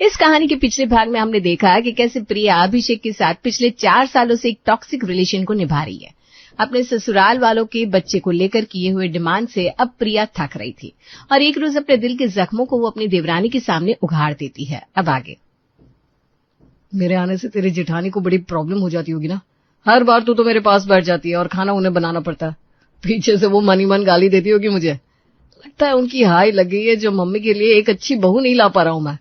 इस कहानी के पिछले भाग में हमने देखा कि कैसे प्रिया अभिषेक के साथ पिछले 4 सालों से एक टॉक्सिक रिलेशन को निभा रही है। अपने ससुराल वालों के बच्चे को लेकर किए हुए डिमांड से अब प्रिया थक रही थी और एक रोज अपने दिल के जख्मों को वो अपनी देवरानी के सामने उघाड़ देती है। अब आगे। मेरे आने से तेरी जेठानी को बड़ी प्रॉब्लम हो जाती होगी ना। हर बार तू तो मेरे पास बैठ जाती है और खाना उन्हें बनाना पड़ता है। पीछे से वो मन ही मन गाली देती होगी मुझे। लगता है उनकी हाई लग गई है जो मम्मी के लिए एक अच्छी बहू नहीं ला पा रहा हूं मैं।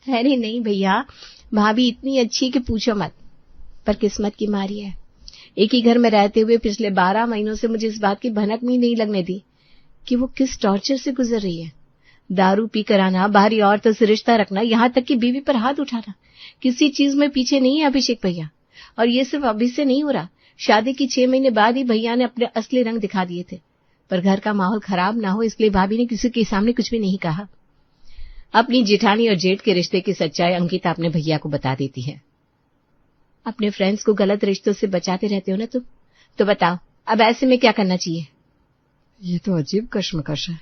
अरे नहीं भैया, भाभी इतनी अच्छी कि पूछो मत, पर किस्मत की मारी है। एक ही घर में रहते हुए पिछले 12 महीनों से मुझे इस बात की भनक भी नहीं लगने दी कि वो किस टॉर्चर से गुजर रही है। दारू पी कर आना, बाहरी औरतों से रिश्ता रखना, यहाँ तक कि बीवी पर हाथ उठाना, किसी चीज में पीछे नहीं है अभिषेक भैया। और ये सिर्फ अभी से नहीं हो रहा, शादी की 6 महीने बाद ही भैया ने अपने असली रंग दिखा दिए थे। पर घर का माहौल खराब ना हो इसलिए भाभी ने किसी के सामने कुछ भी नहीं कहा। अपनी जेठानी और जेठ के रिश्ते की सच्चाई अंकिता अपने भैया को बता देती है। अपने फ्रेंड्स को गलत रिश्तों से बचाते रहते हो ना तुम, तो बताओ अब ऐसे में क्या करना चाहिए? ये तो अजीब कश्मकश है।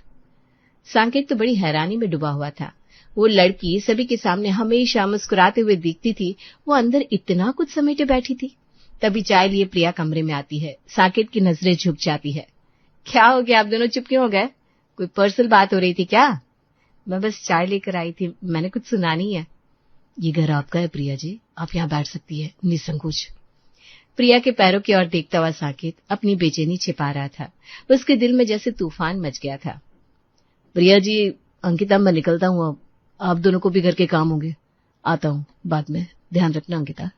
सांकेत तो बड़ी हैरानी में डूबा हुआ था। वो लड़की सभी के सामने हमेशा मुस्कुराते हुए दिखती थी, वो अंदर इतना कुछ समेटे बैठी थी। तभी चाय लिए प्रिया कमरे में आती है। सांकेत की नजरें झुक जाती है। क्या हो गया, आप दोनों चुप क्यों हो गए? कोई पर्सनल बात हो रही थी क्या? मैं बस चाय लेकर आई थी, मैंने कुछ सुना नहीं है। ये घर आपका है प्रिया जी, आप यहाँ बैठ सकती है निसंकोच। प्रिया के पैरों की ओर देखता हुआ सांकेत अपनी बेचैनी छिपा रहा था। उसके दिल में जैसे तूफान मच गया था। प्रिया जी, अंकिता मैं निकलता हूँ, अब आप दोनों को भी घर के काम होंगे, आता हूँ बाद में, ध्यान रखना अंकिता।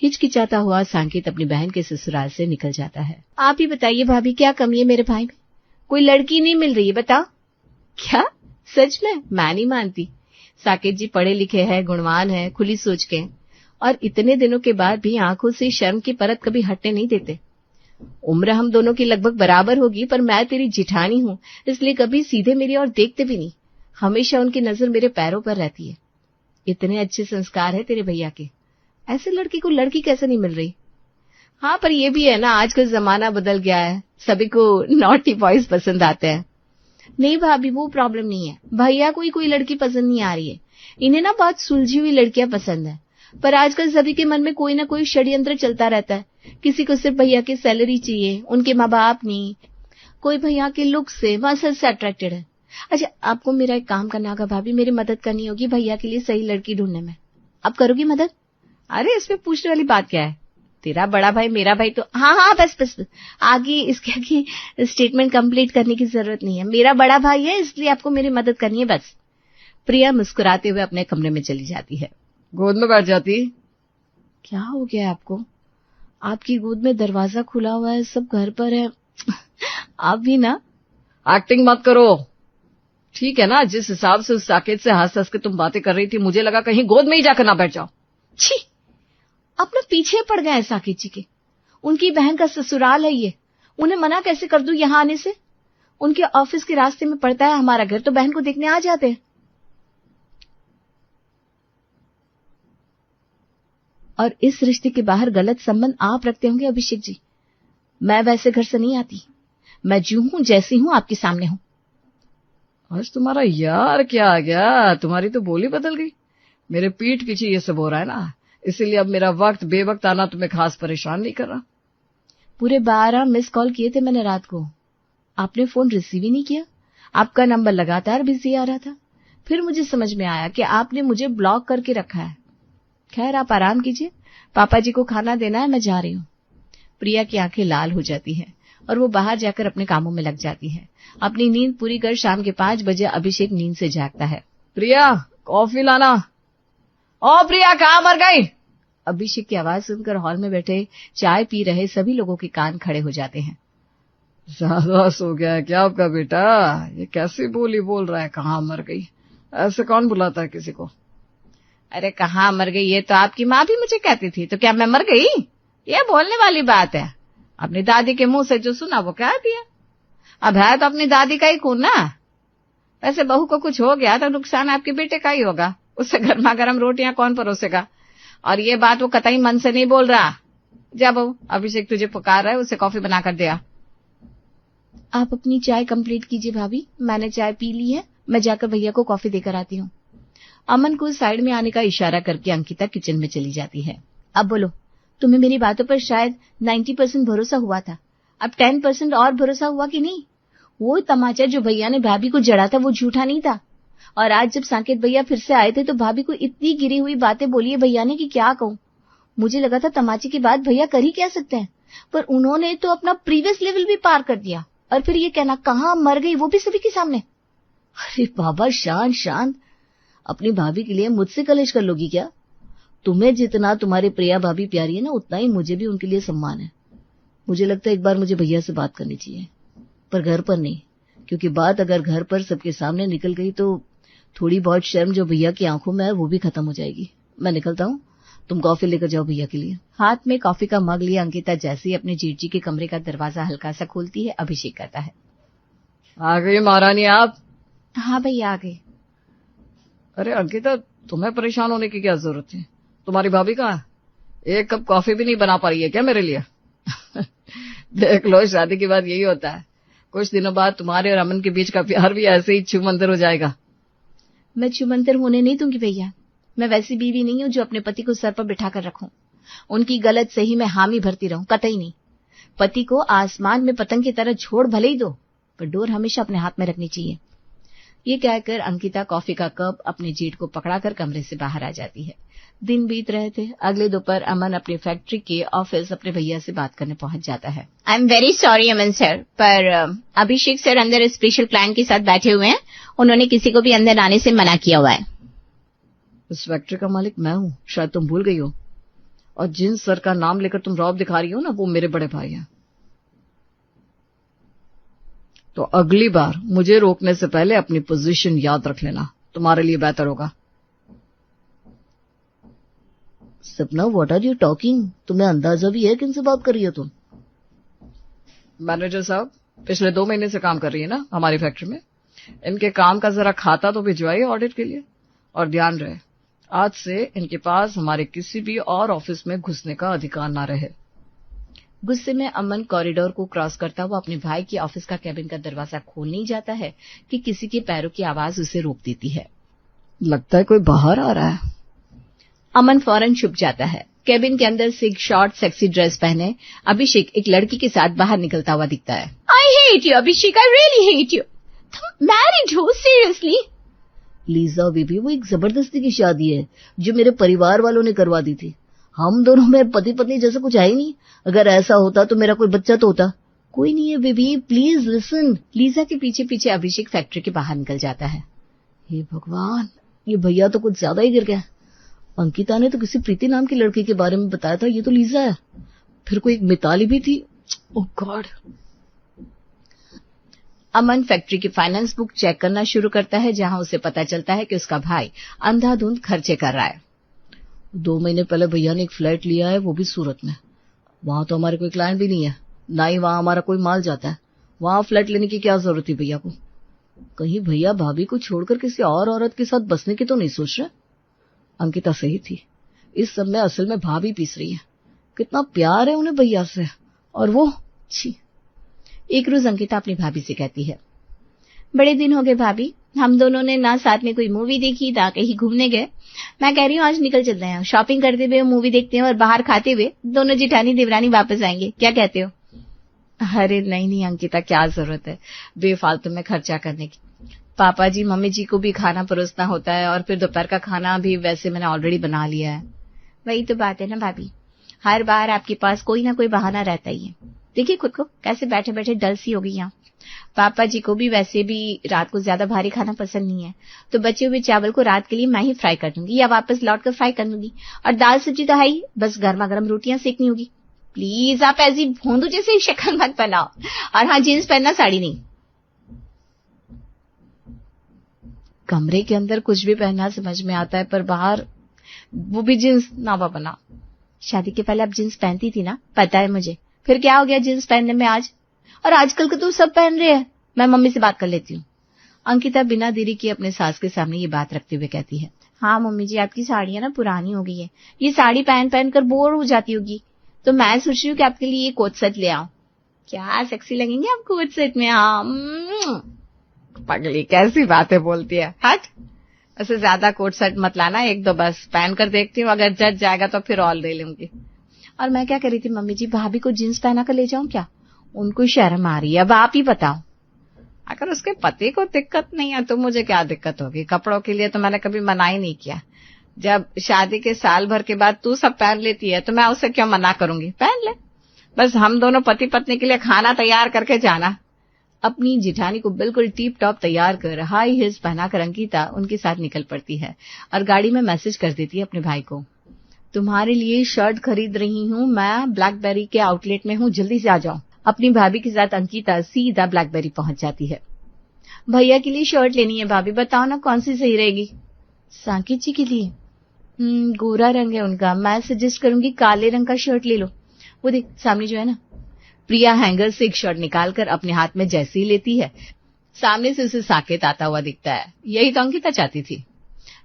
हिचकिचाता हुआ सांकेत अपनी बहन के ससुराल से निकल जाता है। आप ही बताइए भाभी, क्या कमी है मेरे भाई में? कोई लड़की नहीं मिल रही है, बताओ। क्या सच में? मैं नहीं मानती। साकेत जी पढ़े लिखे हैं, गुणवान हैं, खुली सोच के, और इतने दिनों के बाद भी आंखों से शर्म की परत कभी हटने नहीं देते। उम्र हम दोनों की लगभग बराबर होगी, पर मैं तेरी जिठानी हूँ, इसलिए कभी सीधे मेरी ओर देखते भी नहीं। हमेशा उनकी नजर मेरे पैरों पर रहती है। इतने अच्छे संस्कार है तेरे भैया के, ऐसे लड़की को लड़की कैसे नहीं मिल रही? हाँ, पर ये भी है ना, आजकल जमाना बदल गया है, सभी को नॉटी बॉयज पसंद आते हैं। नहीं भाभी, वो प्रॉब्लम नहीं है। भैया को ही कोई लड़की पसंद नहीं आ रही है। इन्हें ना बहुत सुलझी हुई लड़कियां पसंद है। पर आजकल सभी के मन में कोई ना कोई षड्यंत्र चलता रहता है। किसी को सिर्फ भैया की सैलरी चाहिए, उनके माँ बाप नहीं। कोई भैया के लुक से, मसल से अट्रैक्टेड है। अच्छा, आपको मेरा एक काम करना होगा भाभी, मेरी मदद करनी होगी भैया के लिए सही लड़की ढूंढने में। आप करोगी मदद? अरे इसमें पूछने वाली बात क्या है? तेरा बड़ा भाई मेरा भाई तो हाँ बस आगे इसके आगे स्टेटमेंट कंप्लीट करने की जरूरत नहीं है। मेरा बड़ा भाई है, इसलिए आपको मेरी मदद करनी है बस। प्रिया मुस्कुराते हुए अपने कमरे में चली जाती है। गोद में बैठ जाती। क्या हो गया आपको? आपकी गोद में दरवाजा खुला हुआ है, सब घर पर है। आप भी ना एक्टिंग मत करो, ठीक है ना? जिस हिसाब से उस साकेत से हंस हंस के तुम बातें कर रही थी, मुझे लगा कहीं गोद में ही जाकर ना बैठ जाओ। छी, अपने पीछे पड़ गए साकेत जी के। उनकी बहन का ससुराल है ये, उन्हें मना कैसे कर दूं यहाँ आने से? उनके ऑफिस के रास्ते में पड़ता है हमारा घर, तो बहन को देखने आ जाते हैं। और इस रिश्ते के बाहर गलत संबंध आप रखते होंगे अभिषेक जी। मैं वैसे घर से नहीं आती, मैं जो हूं जैसी हूं आपके सामने हूं। आज तुम्हारा यार क्या आ गया? तुम्हारी तो बोली बदल गई। मेरे पीठ पीछे ये सब हो रहा है ना, इसीलिए अब मेरा वक्त बेवक्त आना तुम्हें खास परेशान नहीं कर रहा। पूरे 12 मिस कॉल किए थे मैंने रात को, आपने फोन रिसीव ही नहीं किया। आपका नंबर लगातार बिजी आ रहा था। फिर मुझे समझ में आया कि आपने मुझे ब्लॉक करके रखा है। खैर, आप आराम कीजिए, पापा जी को खाना देना है, मैं जा रही हूँ। प्रिया की आंखें लाल हो जाती हैं और वो बाहर जाकर अपने कामों में लग जाती है। अपनी नींद पूरी कर शाम के 5 बजे अभिषेक नींद से जागता है। प्रिया, कॉफी लाना। ओ प्रिया, कहाँ मर गई? अभिषेक की आवाज सुनकर हॉल में बैठे चाय पी रहे सभी लोगों के कान खड़े हो जाते हैं। ज्यादा सो गया है क्या आपका बेटा? ये कैसी बोली बोल रहा है, कहाँ मर गई? ऐसे कौन बुलाता है किसी को? अरे कहाँ मर गई, ये तो आपकी माँ भी मुझे कहती थी, तो क्या मैं मर गई? ये बोलने वाली बात है। अपनी दादी के मुंह से जो सुना वो कह दिया। अब है तो अपनी दादी का ही खून ना। वैसे बहू को कुछ हो गया तो नुकसान आपके बेटे का ही होगा, उससे गर्मा गर्म रोटियां कौन परोसेगा? और ये बात वो कतई मन से नहीं बोल रहा। जा बहू, अभिषेक तुझे पुकार रहा है, उसे कॉफी बना कर दिया। आप अपनी चाय कंप्लीट कीजिए भाभी, मैंने चाय पी ली है, मैं जाकर भैया को कॉफी देकर आती हूँ। अमन को साइड में आने का इशारा करके अंकिता किचन में चली जाती है। अब बोलो, तुम्हें मेरी बातों पर शायद 90% भरोसा हुआ था, अब 10% और भरोसा हुआ कि नहीं? वो तमाचा जो भैया ने भाभी को जड़ा था वो झूठा नहीं था। और आज जब साकेत भैया फिर से आए थे तो भाभी को इतनी गिरी हुई बातें बोली है भैया ने कि क्या कहूं। मुझे लगा था तमाचे के बाद भैया कर ही क्या सकते हैं, पर उन्होंने तो अपना प्रीवियस लेवल भी पार कर दिया। और फिर ये कहना कहाँ मर गई, वो भी सभी के सामने। अरे बाबा, शांत शांत, अपनी भाभी के लिए मुझसे कलेश कर लोगी क्या? तुम्हें जितना तुम्हारी प्रिया भाभी प्यारी है ना, उतना ही मुझे भी उनके लिए सम्मान है। मुझे लगता है एक बार मुझे भैया से बात करनी चाहिए, पर घर पर नहीं, क्योंकि बात अगर घर पर सबके सामने निकल गई तो थोड़ी बहुत शर्म जो भैया की आंखों में है वो भी खत्म हो जाएगी। मैं निकलता हूँ, तुम कॉफी लेकर जाओ भैया के लिए। हाथ में कॉफी का मग लिए अंकिता जैसे ही अपने जीजी के कमरे का दरवाजा हल्का सा खोलती है, अभिषेक कहता है, आ गई महारानी आप? हाँ भैया आ गई। अरे अंकिता, तुम्हें परेशान होने की क्या जरूरत है? तुम्हारी भाभी कहाँ है? एक कप कॉफी भी नहीं बना पा रही है क्या मेरे लिए? देख लो, शादी के बाद यही होता है, कुछ दिनों बाद तुम्हारे और अमन के बीच का प्यार भी ऐसे ही छूमंतर हो जाएगा। मैं छूमंतर होने नहीं दूंगी भैया। मैं वैसी बीवी नहीं हूँ जो अपने पति को सर पर बिठा कर रखूं, उनकी गलत सही में हामी भरती रहूं, कतई नहीं। पति को आसमान में पतंग की तरह छोड़ भले ही दो, पर डोर हमेशा अपने हाथ में रखनी चाहिए। ये कहकर अंकिता कॉफी का कप अपने जीट को पकड़ाकर कमरे से बाहर आ जाती है। दिन बीत रहे थे। अगले दोपहर अमन अपनी फैक्ट्री के ऑफिस अपने भैया से बात करने पहुंच जाता है। I am very sorry Aman sir, पर अभिषेक सर अंदर स्पेशल क्लाइंट के साथ बैठे हुए हैं, उन्होंने किसी को भी अंदर आने से मना किया हुआ है। इस फैक्ट्री का मालिक मैं हूँ, शायद तुम भूल गई हो। और जिन सर का नाम लेकर तुम रौब दिखा रही हो ना, वो मेरे बड़े भाई हैं। तो अगली बार मुझे रोकने से पहले अपनी पोजीशन याद रख लेना, तुम्हारे लिए बेहतर होगा। सपना, व्हाट आर यू टॉकिंग? तुम्हें अंदाजा भी है किनसे बात कर रही हो तुम? मैनेजर साहब पिछले 2 महीने से काम कर रही है ना हमारी फैक्ट्री में। इनके काम का जरा खाता तो भिजवाइए ऑडिट के लिए। और ध्यान रहे, आज से इनके पास हमारे किसी भी और ऑफिस में घुसने का अधिकार ना रहे। गुस्से में अमन कॉरिडोर को क्रॉस करता हुआ अपने भाई की ऑफिस का कैबिन का दरवाजा खोल नहीं जाता है कि किसी के पैरों की आवाज उसे रोक देती है। लगता है कोई बाहर आ रहा है। अमन फौरन छुप जाता है। कैबिन के अंदर से एक शॉर्ट सेक्सी ड्रेस पहने अभिषेक एक लड़की के साथ बाहर निकलता हुआ दिखता है। I hate you Abhishek, I really hate you. तुम मैरिड हो सीरियसली? लीजा बेबी, वो एक जबरदस्ती की शादी है जो मेरे परिवार वालों ने करवा दी थी। हम दोनों में पति पत्नी जैसा कुछ है ही नहीं। अगर ऐसा होता तो मेरा कोई बच्चा तो होता। कोई नहीं है बेबी, प्लीज लिसन। लीजा के पीछे पीछे अभिषेक फैक्ट्री के बाहर निकल जाता है। हे भगवान, ये भैया तो कुछ ज्यादा ही गिर गया। अंकिता ने तो किसी प्रीति नाम की लड़की के बारे में बताया था, ये तो लीजा है। फिर कोई एक मिताली भी थी। ओह गॉड। अमन फैक्ट्री की फाइनेंस बुक चेक करना शुरू करता है, जहां उसे पता चलता है कि उसका भाई अंधाधुंध खर्चे कर रहा है। 2 महीने पहले भैया ने एक फ्लैट लिया है, वो भी सूरत में। वहां तो हमारे कोई क्लाइंट भी नहीं है, ना ही वहां हमारा कोई माल जाता है। वहां फ्लैट लेने की क्या जरूरत थी भैया को? कहीं भैया भाभी को छोड़कर किसी और औरत के साथ बसने की तो नहीं सोच रहे? अंकिता सही थी, इस सब में असल में भाभी पीस रही है। कितना प्यार है उन्हें भैया से, और वो छी। एक रोज अंकिता अपनी भाभी से कहती है, बड़े दिन हो गए भाभी, हम दोनों ने ना साथ में कोई मूवी देखी ना कहीं घूमने गए। मैं कह रही हूँ आज निकल चलते हैं, शॉपिंग करते हुए मूवी देखते हैं और बाहर खाते हुए दोनों जिठानी देवरानी वापस आएंगे, क्या कहते हो? अरे नहीं नहीं अंकिता, क्या जरूरत है बेफालतू में खर्चा करने की। पापा जी मम्मी जी को भी खाना परोसना होता है, और फिर दोपहर का खाना भी वैसे मैंने ऑलरेडी बना लिया है। वही तो बात है ना भाभी, हर बार आपके पास कोई ना कोई बहाना रहता ही है। देखिए खुद को कैसे बैठे बैठे डल सी हो गई यहाँ। पापा जी को भी वैसे भी रात को ज्यादा भारी खाना पसंद नहीं है, तो बचे हुए चावल को रात के लिए मैं ही फ्राई कर दूंगी या वापस लौट कर फ्राई कर दूंगी। और दाल सब्जी तो है ही, बस गर्मा गर्म रोटियां सेकनी होगी। प्लीज आप ऐसी भोंदू जैसे शक्ल मत बनाओ। और हाँ, जींस पहनना, साड़ी नहीं। कमरे के अंदर कुछ भी पहनना समझ में आता है, पर बाहर वो भी जींस ना बना। शादी के पहले आप जींस पहनती थी ना, पता है मुझे। फिर क्या हो गया जींस पहनने में आज? और आजकल के तो सब पहन रहे हैं। मैं मम्मी से बात कर लेती हूँ। अंकिता बिना देरी किए अपने सास के सामने ये बात रखते हुए कहती है, हाँ मम्मी जी, आपकी साड़ियां ना पुरानी हो गई है, ये साड़ी पहन पहन कर बोर हो जाती होगी, तो मैं सोच रही हूँ कि आपके लिए ये कोट सेट ले आऊं। क्या सेक्सी लगेंगे आप कोट सेट में। हाँ। पगली कैसी बातें बोलती है, हट। उससे ज्यादा कोट सेट मत लाना, एक दो बस पहन कर देखती हूँ, अगर जच जाएगा तो फिर और ले लूंगी। और मैं क्या करी थी मम्मी जी, भाभी को जींस पहना कर ले जाऊं क्या? उनको शर्म आ रही है। अब आप ही बताओ, अगर उसके पति को दिक्कत नहीं है तो मुझे क्या दिक्कत होगी? कपड़ों के लिए तो मैंने कभी मना ही नहीं किया। जब शादी के साल भर के बाद तू सब पहन लेती है तो मैं उसे क्यों मना करूंगी? पहन ले, बस हम दोनों पति पत्नी के लिए खाना तैयार करके जाना। अपनी जिठानी को बिल्कुल टीप टॉप तैयार कर हाई हील्स पहनाकर अंकिता उनके साथ निकल पड़ती है और गाड़ी में मैसेज कर देती है अपने भाई को, तुम्हारे लिए शर्ट खरीद रही हूँ, मैं ब्लैकबेरी के आउटलेट में हूँ, जल्दी से आ जाओ। अपनी भाभी के साथ अंकिता सीधा ब्लैकबेरी पहुंच जाती है। भैया के लिए शर्ट लेनी है भाभी, बताओ ना कौन सी सही रहेगी? साकेत जी के लिए गोरा रंग है उनका, मैं सजेस्ट करूंगी काले रंग का शर्ट ले लो। वो देख सामने जो है ना। प्रिया हैंगर से एक शर्ट निकालकर अपने हाथ में जैसे ही लेती है, सामने से उसे साकेत आता हुआ दिखता है। यही तो अंकिता चाहती थी।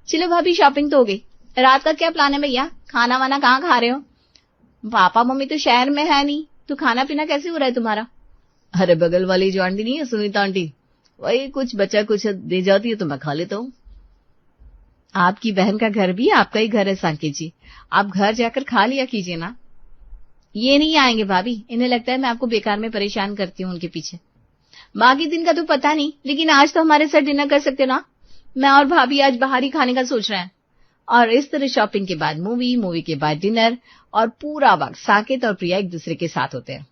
चलो भाभी शॉपिंग तो हो गई, रात का क्या प्लान है भैया? खाना वाना कहाँ खा रहे हो? पापा मम्मी तो शहर में है नहीं, तो खाना पीना कैसे हो रहा है तुम्हारा? अरे बगल वाली जो आंटी नहीं है सुनीता आंटी, वही कुछ बचा कुछ दे जाती है तो मैं खा लेता हूँ। आपकी बहन का घर भी आपका ही घर है साकेत जी, आप घर जाकर खा लिया कीजिए ना। ये नहीं आएंगे भाभी, इन्हें लगता है मैं आपको बेकार में परेशान करती हूँ उनके पीछे। बाकी दिन का तो पता नहीं, लेकिन आज तो हमारे साथ डिनर कर सकते हो ना। मैं और भाभी आज बाहर ही खाने का सोच रहे हैं। और इस तरह शॉपिंग के बाद मूवी, मूवी के बाद डिनर, और पूरा वक्त साकेत और प्रिया एक दूसरे के साथ होते हैं।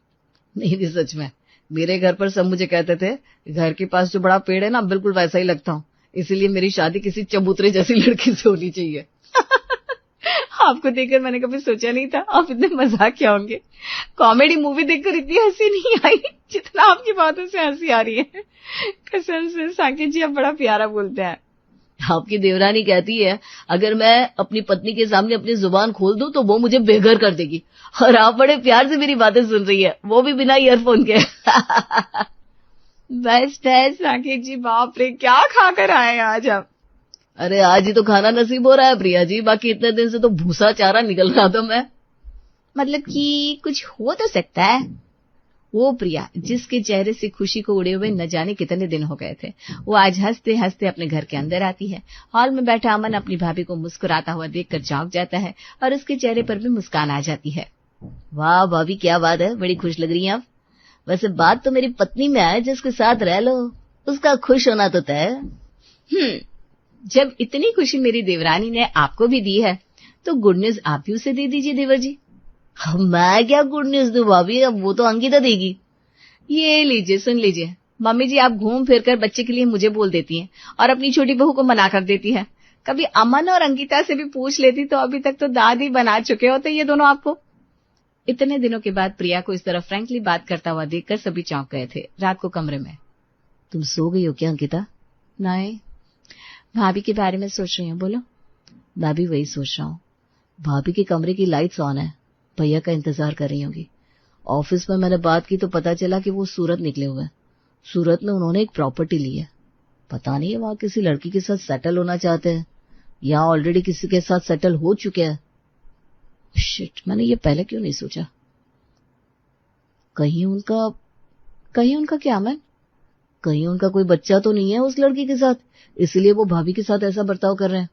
नहीं सच में, मेरे घर पर सब मुझे कहते थे घर के पास जो बड़ा पेड़ है ना बिल्कुल वैसा ही लगता हूँ, इसीलिए मेरी शादी किसी चबूतरे जैसी लड़की से होनी चाहिए। आपको देखकर मैंने कभी सोचा नहीं था आप इतने मजाक क्या होंगे। कॉमेडी मूवी देखकर इतनी हंसी नहीं आई जितना आपकी बातों से हंसी आ रही है। कसम से साकेत जी आप बड़ा प्यारा बोलते हैं। आपकी देवरानी कहती है अगर मैं अपनी पत्नी के सामने अपनी जुबान खोल दूं तो वो मुझे बेघर कर देगी, और आप बड़े प्यार से मेरी बातें सुन रही है, वो भी बिना ईयरफोन के। बस बस साकेत जी, बाप रे क्या खाकर आए आज आप? अरे आज ही तो खाना नसीब हो रहा है प्रिया जी, बाकी इतने दिन से तो भूसा चारा निकल रहा था मैं। मतलब कि कुछ हो तो सकता है। वो प्रिया जिसके चेहरे से खुशी को उड़े हुए न जाने कितने दिन हो गए थे, वो आज हंसते हंसते अपने घर के अंदर आती है। हॉल में बैठा अमन अपनी भाभी को मुस्कुराता हुआ देखकर चौंक जाता है और उसके चेहरे पर भी मुस्कान आ जाती है। वाह भाभी क्या बात है, बड़ी खुश लग रही हैं आप। वैसे बात तो मेरी पत्नी में आए, जिसके साथ रह लो उसका खुश होना तो तय। जब इतनी खुशी मेरी देवरानी ने आपको भी दी है तो गुड न्यूज आप भी उसे दे दीजिए देवर जी। मैं क्या गुड न्यूज दूं भाभी, अब वो तो अंकिता देगी। ये लीजिए सुन लीजिए। मम्मी जी आप घूम फिर कर बच्चे के लिए मुझे बोल देती हैं और अपनी छोटी बहू को मना कर देती है। कभी अमन और अंकिता से भी पूछ लेती तो अभी तक तो दादी बना चुके होते ये दोनों आपको। इतने दिनों के बाद प्रिया को इस तरह फ्रैंकली बात करता हुआ देखकर सभी चौंक गए थे। रात को कमरे में, तुम सो गई हो क्या अंकिता? नहीं, भाभी के बारे में सोच रही हूँ। बोलो। मैं भी वही सोच रहा हूँ। भाभी के कमरे की लाइट्स ऑन है, भैया का इंतजार कर रही होंगी। ऑफिस में मैंने बात की तो पता चला कि वो सूरत निकले हुए हैं। सूरत में उन्होंने एक प्रॉपर्टी ली है, पता नहीं है वहां किसी लड़की के साथ सेटल होना चाहते हैं या ऑलरेडी किसी के साथ सेटल हो चुके हैं। शिट, मैंने ये पहले क्यों नहीं सोचा। कहीं उनका क्या मैन, कहीं उनका कोई बच्चा तो नहीं है उस लड़की के साथ, इसलिए वो भाभी के साथ ऐसा बर्ताव कर रहे हैं।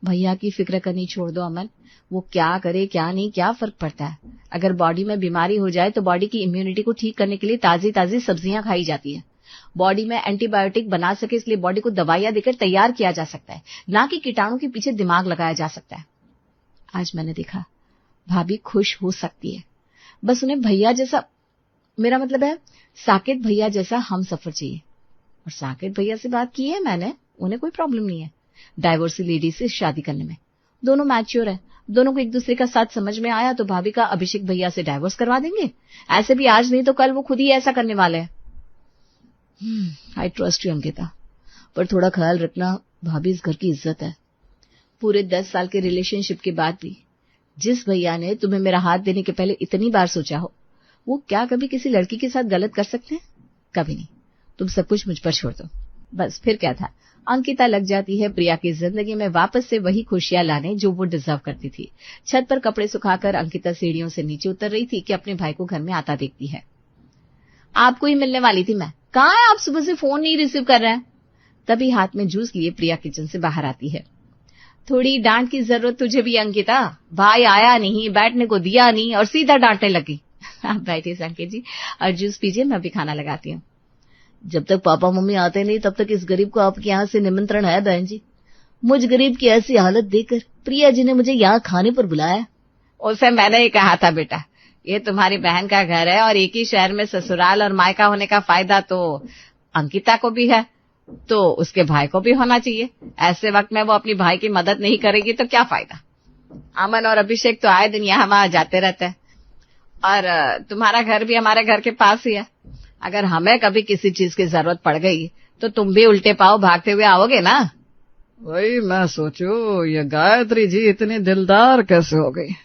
भैया की फिक्र करनी छोड़ दो अमन, वो क्या करे क्या नहीं क्या फर्क पड़ता है। अगर बॉडी में बीमारी हो जाए तो बॉडी की इम्यूनिटी को ठीक करने के लिए ताजी ताजी सब्जियां खाई जाती है। बॉडी में एंटीबायोटिक बना सके इसलिए बॉडी को दवाइयां देकर तैयार किया जा सकता है, ना कि कीटाणु के पीछे दिमाग लगाया जा सकता है। आज मैंने देखा भाभी खुश हो सकती है, बस उन्हें भैया जैसा, मेरा मतलब है साकेत भैया जैसा हम सफर चाहिए। और साकेत भैया से बात की है मैंने, उन्हें कोई प्रॉब्लम नहीं है डाइवोर्सी लेडी से शादी करने में। दोनों मैच्योर है, दोनों को एक दूसरे का साथ समझ में आया तो भाभी का अभिषेक भैया से डाइवोर्स करवा देंगे। ऐसे भी आज नहीं तो कल वो खुद ही ऐसा करने वाले हैं। आई ट्रस्ट यू अंकिता, पर थोड़ा ख्याल रखना, भाभी इस घर की इज्जत है। पूरे 10 साल के रिलेशनशिप के बाद भी जिस भैया ने तुम्हें मेरा हाथ देने के पहले इतनी बार सोचा हो, वो क्या कभी किसी लड़की के साथ गलत कर सकते हैं? कभी नहीं। तुम सब कुछ मुझ पर छोड़ दो। बस फिर क्या था, अंकिता लग जाती है प्रिया की जिंदगी में वापस से वही खुशियां लाने जो वो डिजर्व करती थी। छत पर कपड़े सुखाकर अंकिता सीढ़ियों से नीचे उतर रही थी कि अपने भाई को घर में आता देखती है। आपको ही मिलने वाली थी मैं। कहाँ है आप? सुबह से फोन नहीं रिसीव कर रहे हैं। तभी हाथ में जूस लिए प्रिया किचन से बाहर आती है। थोड़ी डांट की जरूरत तुझे भी अंकिता, भाई आया नहीं, बैठने को दिया नहीं और सीधा डांटने लगी। आप बैठिए संकेत जी और जूस पीजिए, मैं भी खाना लगाती हूँ। जब तक पापा मम्मी आते नहीं तब तक इस गरीब को आपके यहाँ से निमंत्रण है बहन जी। मुझ गरीब की ऐसी हालत देखकर प्रिया जी ने मुझे यहाँ खाने पर बुलाया। उसे मैंने ही कहा था बेटा, ये तुम्हारी बहन का घर है और एक ही शहर में ससुराल और मायका होने का फायदा तो अंकिता को भी है, तो उसके भाई को भी होना चाहिए। ऐसे वक्त में वो अपनी भाई की मदद नहीं करेगी तो क्या फायदा। अमन और अभिषेक तो आए दिन यहाँ वहां जाते रहते हैं और तुम्हारा घर भी हमारे घर के पास ही है। अगर हमें कभी किसी चीज की जरूरत पड़ गई तो तुम भी उल्टे पांव भागते हुए आओगे ना। वही मैं सोचू ये गायत्री जी इतनी दिलदार कैसे हो गई।